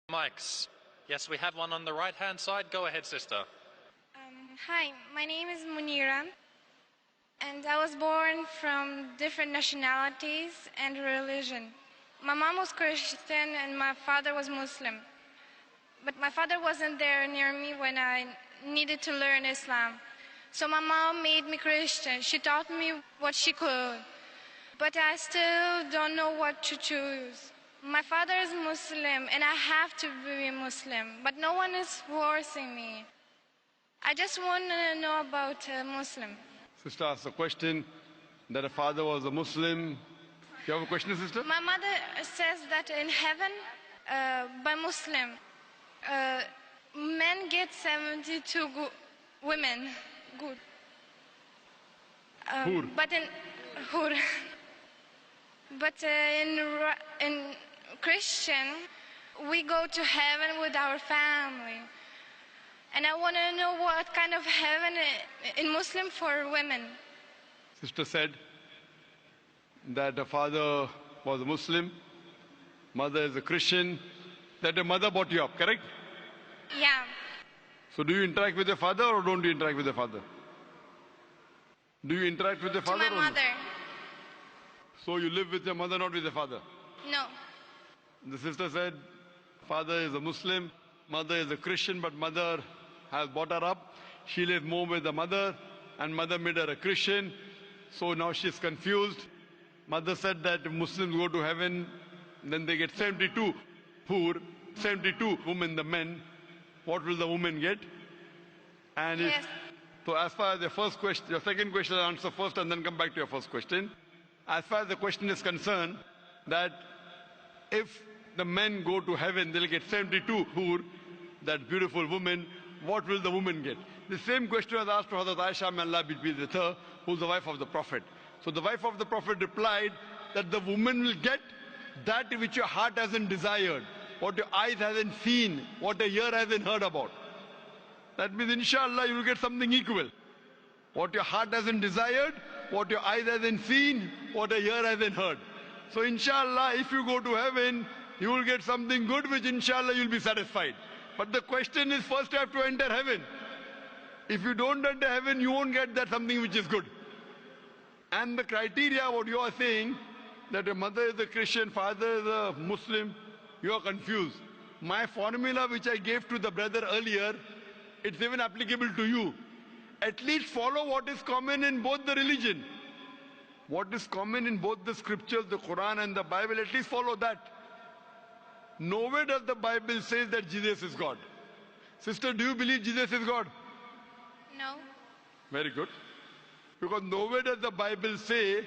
Mics. Yes, we have one on the right-hand side. Go ahead, sister. Hi, my name is Munira, and I was born from different nationalities and religion. My mom was Christian and my father was Muslim. But my father wasn't there near me when I needed to learn Islam. So my mom made me Christian. She taught me what she could. But I still don't know what to choose. My father is Muslim and I have to be Muslim, but no one is forcing me. I just want to know about Muslim. Sister asked a question that a father was a Muslim. You have a question, sister? My mother says that in heaven, by Muslim, men get 72 women. Good. Hoor. But in Hoor. But in Christian, we go to heaven with our family. And I want to know what kind of heaven in Muslim for women. Sister said that the father was a Muslim, mother is a Christian, that the mother brought you up, correct? Yeah. So do you interact with your father or don't you interact with your father? Do you interact with your father? To my mother. So you live with your mother, not with your father? No. The sister said, father is a Muslim, mother is a Christian, but mother has brought her up. She lives more with the mother, and mother made her a Christian. So now she's confused. Mother said that if Muslims go to heaven, then they get 72 Hoor, 72 women, the men. What will the women get? And Yes. So as far as the first question, your second question, I'll answer first and then come back to your first question. As far as the question is concerned, that if the men go to heaven, they'll get 72 Hoor, that beautiful woman. What will the woman get? The same question was asked to Hazrat Aisha, may Allah be pleased with her, who's the wife of the Prophet. So the wife of the Prophet replied that the woman will get that which your heart hasn't desired, what your eyes hasn't seen, what your ear hasn't heard about. That means, inshallah, you will get something equal. What your heart hasn't desired, what your eyes hasn't seen, what your ear hasn't heard. So inshallah, if you go to heaven, you will get something good, which inshallah you'll be satisfied. But the question is, first you have to enter heaven. If you don't enter heaven, you won't get that something which is good. And the criteria, what you are saying, that your mother is a Christian, father is a Muslim, you are confused. My formula which I gave to the brother earlier, it's even applicable to you. At least follow what is common in both the religion. What is common in both the scriptures, the Quran and the Bible, at least follow that. Nowhere does the Bible say that Jesus is God. Sister, do you believe Jesus is God? No. Very good. Because nowhere does the Bible say,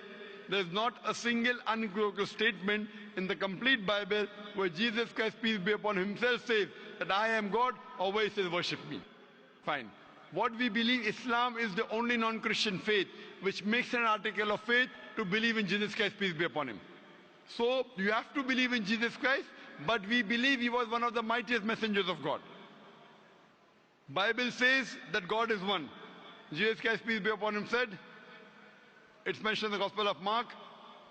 there's not a single unequivocal statement in the complete Bible where Jesus Christ, peace be upon him, himself says that I am God, or where he says worship me. Fine. What we believe, Islam is the only non-Christian faith which makes an article of faith to believe in Jesus Christ, peace be upon him. So you have to believe in Jesus Christ, but we believe he was one of the mightiest messengers of God. Bible says that God is one. Jesus Christ, peace be upon him, said, it's mentioned in the Gospel of Mark,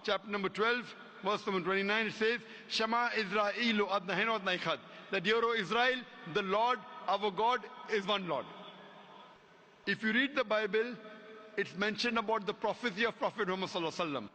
chapter number 12, verse number 29, it says, Shama Israelu adnahen adna ikhad. That, hear, O Israel, the Lord, our God, is one Lord. If you read the Bible, it's mentioned about the prophecy of Prophet Muhammad sallallahu alaihi wasallam.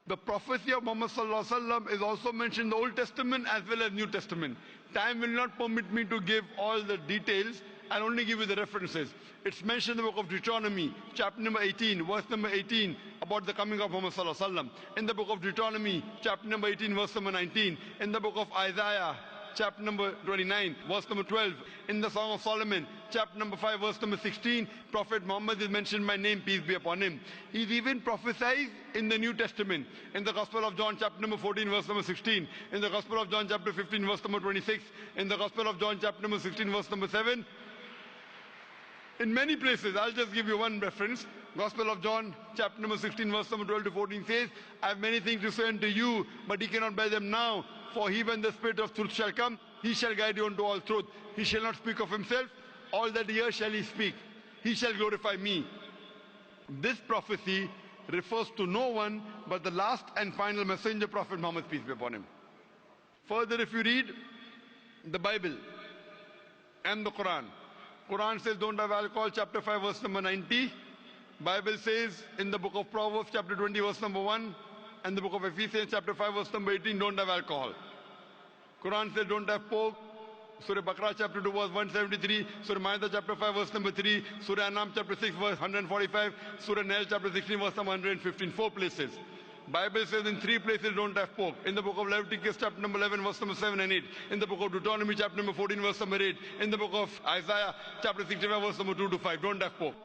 The prophecy of Muhammad sallallahu alaihi wasallam is also mentioned in the Old Testament as well as New Testament. Time will not permit me to give all the details. I'll only give you the references. It's mentioned in the book of Deuteronomy, chapter number 18, verse number 18, about the coming of Muhammad sallallahu alaihi wasallam. In the book of Deuteronomy, chapter number 18, verse number 19. In the book of Isaiah, chapter number 29, verse number 12. In the Song of Solomon, chapter number 5, verse number 16, Prophet Muhammad is mentioned by name, peace be upon him. He's even prophesied in the New Testament. In the Gospel of John, chapter number 14, verse number 16. In the Gospel of John, chapter 15, verse number 26. In the Gospel of John, chapter number 16, verse number 7. In many places, I'll just give you one reference. Gospel of John, chapter number 16, verse number 12 to 14 says, I have many things to say unto you, but ye cannot bear them now. For he, when the Spirit of truth shall come, he shall guide you unto all truth. He shall not speak of himself. All that he hears shall he speak. He shall glorify me. This prophecy refers to no one but the last and final messenger, Prophet Muhammad, peace be upon him. Further, if you read the Bible and the Quran. Quran says don't have alcohol, chapter 5, verse number 90. Bible says in the book of Proverbs, chapter 20, verse number 1, and the book of Ephesians, chapter 5, verse number 18, don't have alcohol. Quran says don't have pork. Surah Al-Baqarah, chapter 2, verse 173. Surah Ma'idah, chapter 5, verse number 3. Surah An-Nam, chapter 6, verse 145. Surah Nail, chapter 16, verse number 115. 4 places. Bible says in 3 places don't have pork. In the book of Leviticus, chapter number 11, verse number 7 and 8. In the book of Deuteronomy, chapter number 14, verse number 8. In the book of Isaiah, chapter 65, verse number 2 to 5. Don't have pork.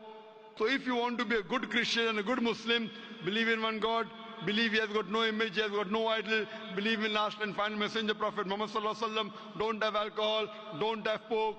So if you want to be a good Christian and a good Muslim, believe in one God, believe he has got no image, he has got no idol, believe in last and final messenger Prophet Muhammad sallallahu alaihi wasallam, don't have alcohol, don't have pork,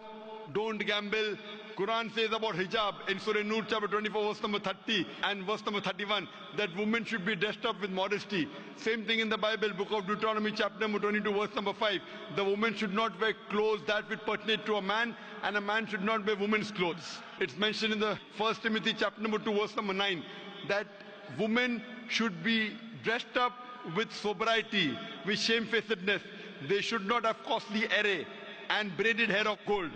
don't gamble. Quran says about hijab in Surah Nur chapter 24 verse number 30 and verse number 31 that women should be dressed up with modesty. Same thing in the Bible, book of Deuteronomy chapter number 22 verse number 5. The woman should not wear clothes that which pertain to a man, and a man should not wear women's clothes. It's mentioned in the 1 Timothy chapter number 2 verse number 9 that women should be dressed up with sobriety, with shamefacedness. They should not have costly array and braided hair of gold.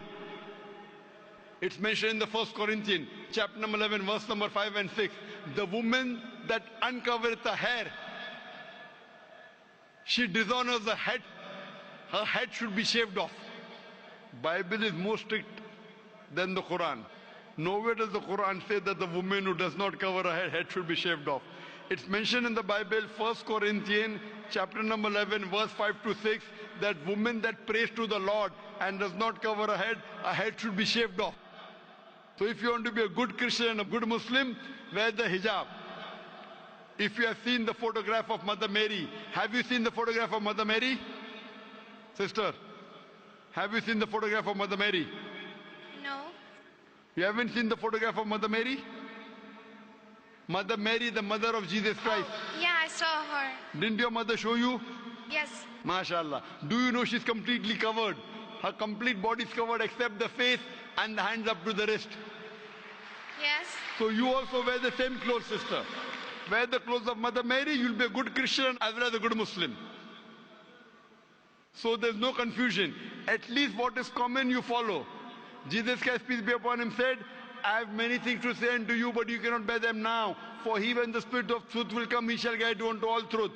It's mentioned in the 1 Corinthians chapter number 11 verse number 5 and 6. The woman that uncovereth the hair, she dishonors the head. Her head should be shaved off. Bible is more strict than the Quran. Nowhere does the Quran say that the woman who does not cover her head should be shaved off. It's mentioned in the Bible, 1 Corinthians chapter number 11 verse 5 to 6, that woman that prays to the Lord and does not cover her head should be shaved off. So if you want to be a good Christian and a good Muslim, wear the hijab. If you have seen the photograph of Mother Mary, have you seen the photograph of Mother Mary? Sister, have you seen the photograph of Mother Mary? No. You haven't seen the photograph of Mother Mary? Mother Mary, the mother of Jesus Christ. Oh, yeah, I saw her. Didn't your mother show you? Yes. MashaAllah. Do you know she's completely covered? Her complete body is covered except the face and the hands up to the wrist. Yes. So you also wear the same clothes, sister. Wear the clothes of Mother Mary, you'll be a good Christian as well as a good Muslim. So there's no confusion. At least what is common you follow. Jesus Christ, peace be upon him, said, I have many things to say unto you, but you cannot bear them now. For he, when the Spirit of truth will come, he shall guide you unto all truth.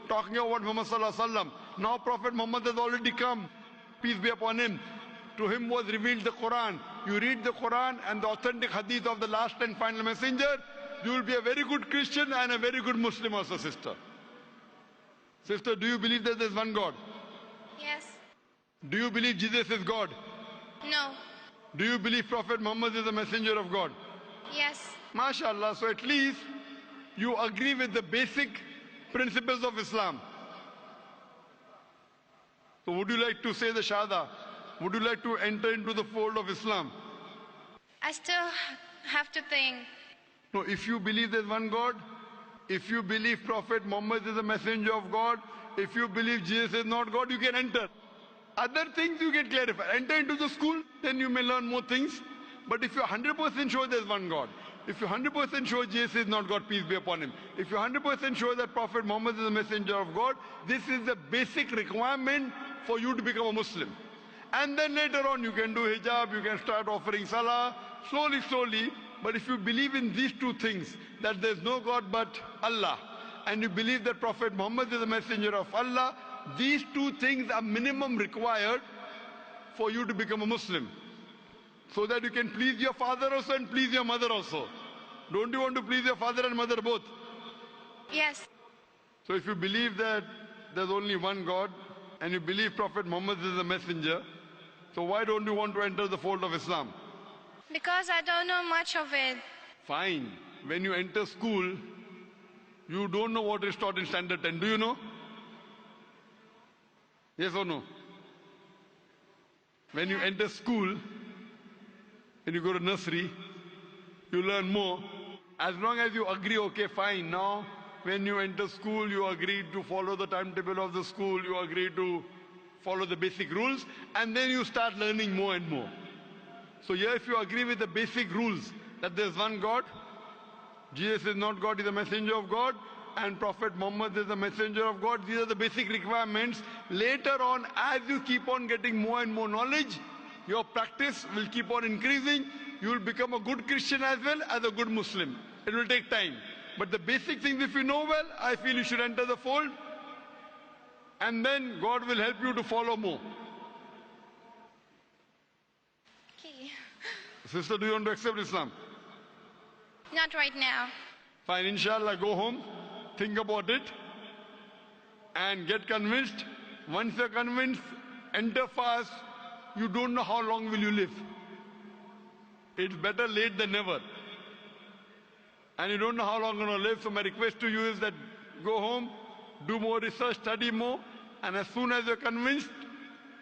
Talking about Muhammad sallallahu alaihi wasallam. Now Prophet Muhammad has already come, peace be upon him. To him was revealed the Quran. You read the Quran and the authentic hadith of the last and final messenger, you will be a very good Christian and a very good Muslim also, sister. Sister, do you believe that there is one God? Yes. Do you believe Jesus is God? No. Do you believe Prophet Muhammad is a messenger of God? Yes. MashaAllah, so at least you agree with the basic principles of Islam. So would you like to say the Shahada? Would you like to enter into the fold of Islam? I still have to think. No, if you believe there's one God, if you believe Prophet Muhammad is a messenger of God, if you believe Jesus is not God, you can enter. Other things you can clarify. Enter into the school, then you may learn more things. But if you're 100% sure there's one God, if you're 100% sure Jesus is not God, peace be upon him, if you're 100% sure that Prophet Muhammad is a messenger of God, this is the basic requirement for you to become a Muslim. And then later on you can do hijab, you can start offering salah, slowly. But if you believe in these two things, that there's no God but Allah, and you believe that Prophet Muhammad is a messenger of Allah, these two things are minimum required for you to become a Muslim. So that you can please your father also and please your mother also. Don't you want to please your father and mother both? Yes. So if you believe that there's only one God, and you believe Prophet Muhammad is a messenger, so why don't you want to enter the fold of Islam? Because I don't know much of it. Fine. When you enter school, you don't know what is taught in standard 10. Do you know? Yes or no? When you enter school, when you go to nursery, you learn more. As long as you agree, okay, fine. Now, when you enter school, you agree to follow the timetable of the school, you agree to follow the basic rules, and then you start learning more and more. So here, if you agree with the basic rules, that there's one God, Jesus is not God, he's a messenger of God, and Prophet Muhammad is the messenger of God. These are the basic requirements. Later on, as you keep on getting more and more knowledge, your practice will keep on increasing. You will become a good Christian as well as a good Muslim. It will take time. But the basic things, if you know well, I feel you should enter the fold. And then God will help you to follow more. Okay. Sister, do you want to accept Islam? Not right now. Fine, inshallah, go home, think about it, and get convinced. Once you're convinced, enter fast. You don't know how long will you live. It's better late than never. And you don't know how long you're going to live, so my request to you is that go home, do more research, study more, and as soon as you're convinced,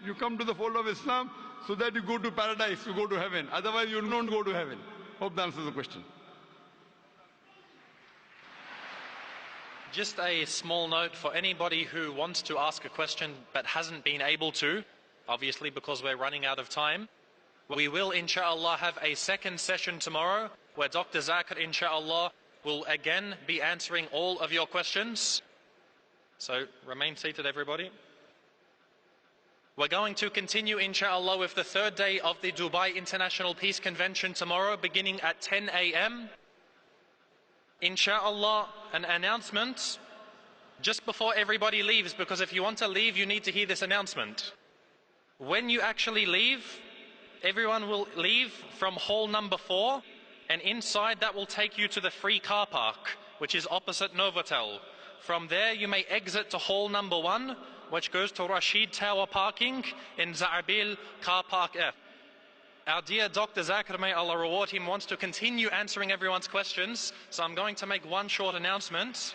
you come to the fold of Islam so that you go to paradise, you go to heaven. Otherwise, you don't go to heaven. Hope that answers the question. Just a small note for anybody who wants to ask a question but hasn't been able to, obviously because we're running out of time. We will, inshallah, have a second session tomorrow where Dr. Zakir, inshallah, will again be answering all of your questions. So remain seated, everybody. We're going to continue, inshallah, with the third day of the Dubai International Peace Convention tomorrow, beginning at 10 a.m. Inshallah, an announcement just before everybody leaves, because if you want to leave, you need to hear this announcement. When you actually leave, everyone will leave from hall number 4, and inside that will take you to the free car park, which is opposite Novotel. From there, you may exit to hall number 1, which goes to Rashid Tower Parking in Za'abil Car Park F. Our dear Dr. Zakir, may Allah reward him, wants to continue answering everyone's questions, so I'm going to make one short announcement.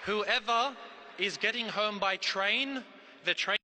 Whoever is getting home by train, the train